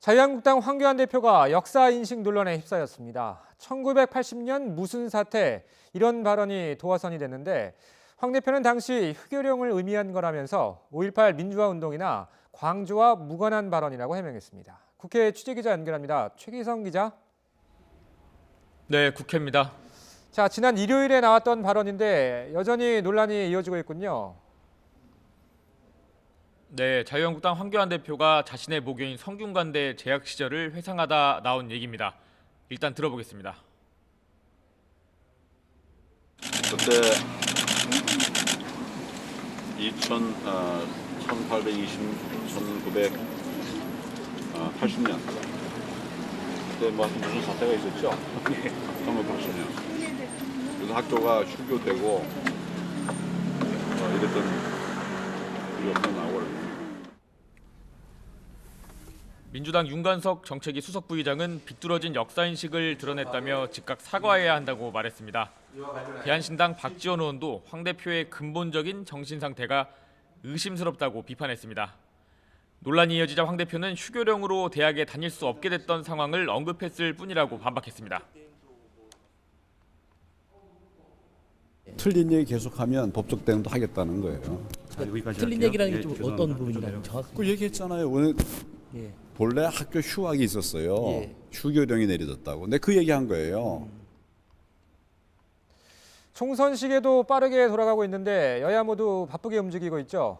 자유한국당 황교안 대표가 역사인식 논란에 휩싸였습니다. 1980년 무슨 사태 이런 발언이 도화선이 됐는데 황 대표는 당시 흑요령을 의미한 거라면서 5.18 민주화 운동이나 광주와 무관한 발언이라고 해명했습니다. 국회 취재기자 연결합니다. 최기성 기자. 네, 국회입니다. 자, 지난 일요일에 나왔던 발언인데 여전히 논란이 이어지고 있군요. 네, 자유한국당 황교안 대표가 자신의 모교인 성균관대 재학 시절을 회상하다 나온 얘기입니다. 일단 들어보겠습니다. 그때 1980년 그때 무슨 사태가 있었죠? 1980년. 그래서 학교가 휴교되고 이랬던 일이 나오고. 민주당 윤관석 정책위 수석 부의장은 비뚤어진 역사인식을 드러냈다며 즉각 사과해야 한다고 말했습니다. 대한신당 박지원 의원도 황 대표의 근본적인 정신 상태가 의심스럽다고 비판했습니다. 논란이 이어지자 황 대표는 휴교령으로 대학에 다닐 수 없게 됐던 상황을 언급했을 뿐이라고 반박했습니다. 틀린 얘기 계속하면 법적 대응도 하겠다는 거예요. 틀린 얘기라는 게 좀 어떤 부분이라는 정확히. 그 얘기했잖아요. 오늘 예. 본래 학교 휴학이 있었어요. 예. 휴교령이 내려졌다고. 근데 그 얘기한 거예요. 총선 시계도 빠르게 돌아가고 있는데 여야 모두 바쁘게 움직이고 있죠.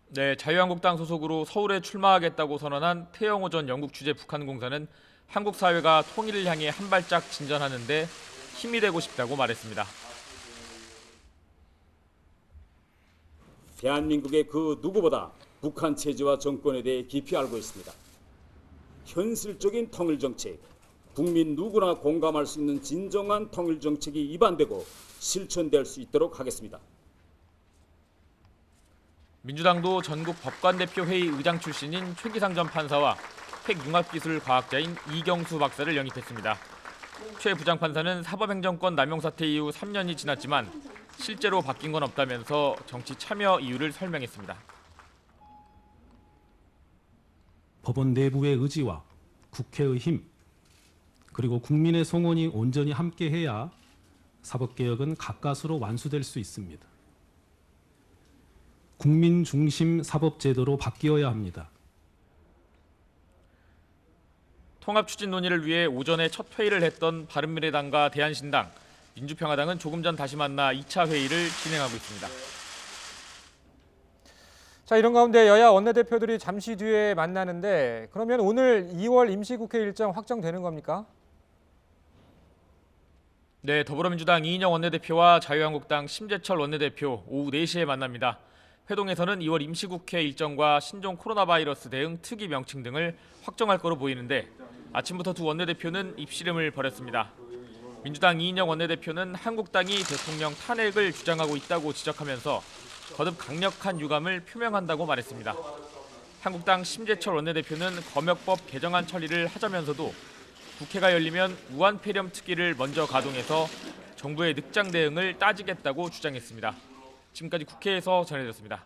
네, 자유한국당 소속으로 서울에 출마하겠다고 선언한 태영호 전 영국 주재 북한공사는 한국 사회가 통일을 향해 한 발짝 진전하는데 힘이 되고 싶다고 말했습니다. 대한민국의 그 누구보다 북한 체제와 정권에 대해 깊이 알고 있습니다. 현실적인 통일 정책, 국민 누구나 공감할 수 있는 진정한 통일 정책이 입안되고 실천될 수 있도록 하겠습니다. 민주당도 전국 법관대표회의 의장 출신인 최기상 전 판사와 핵융합기술과학자인 이경수 박사를 영입했습니다. 최 부장판사는 사법행정권 남용 사태 이후 3년이 지났지만 실제로 바뀐 건 없다면서 정치 참여 이유를 설명했습니다. 법원 내부의 의지와 국회의 힘, 그리고 국민의 성원이 온전히 함께해야 사법개혁은 가까스로 완수될 수 있습니다. 국민 중심 사법제도로 바뀌어야 합니다. 통합 추진 논의를 위해 오전에 첫 회의를 했던 바른미래당과 대한신당, 민주평화당은 조금 전 다시 만나 2차 회의를 진행하고 있습니다. 자, 이런 가운데 여야 원내대표들이 잠시 뒤에 만나는데 그러면 오늘 2월 임시국회 일정 확정되는 겁니까? 네, 더불어민주당 이인영 원내대표와 자유한국당 심재철 원내대표 오후 4시에 만납니다. 회동에서는 2월 임시국회 일정과 신종 코로나 바이러스 대응 특위 명칭 등을 확정할 거로 보이는데 아침부터 두 원내대표는 입씨름을 벌였습니다. 민주당 이인영 원내대표는 한국당이 대통령 탄핵을 주장하고 있다고 지적하면서 거듭 강력한 유감을 표명한다고 말했습니다. 한국당 심재철 원내대표는 검역법 개정안 처리를 하자면서도 국회가 열리면 무한폐렴 특위를 먼저 가동해서 정부의 늑장 대응을 따지겠다고 주장했습니다. 지금까지 국회에서 전해드렸습니다.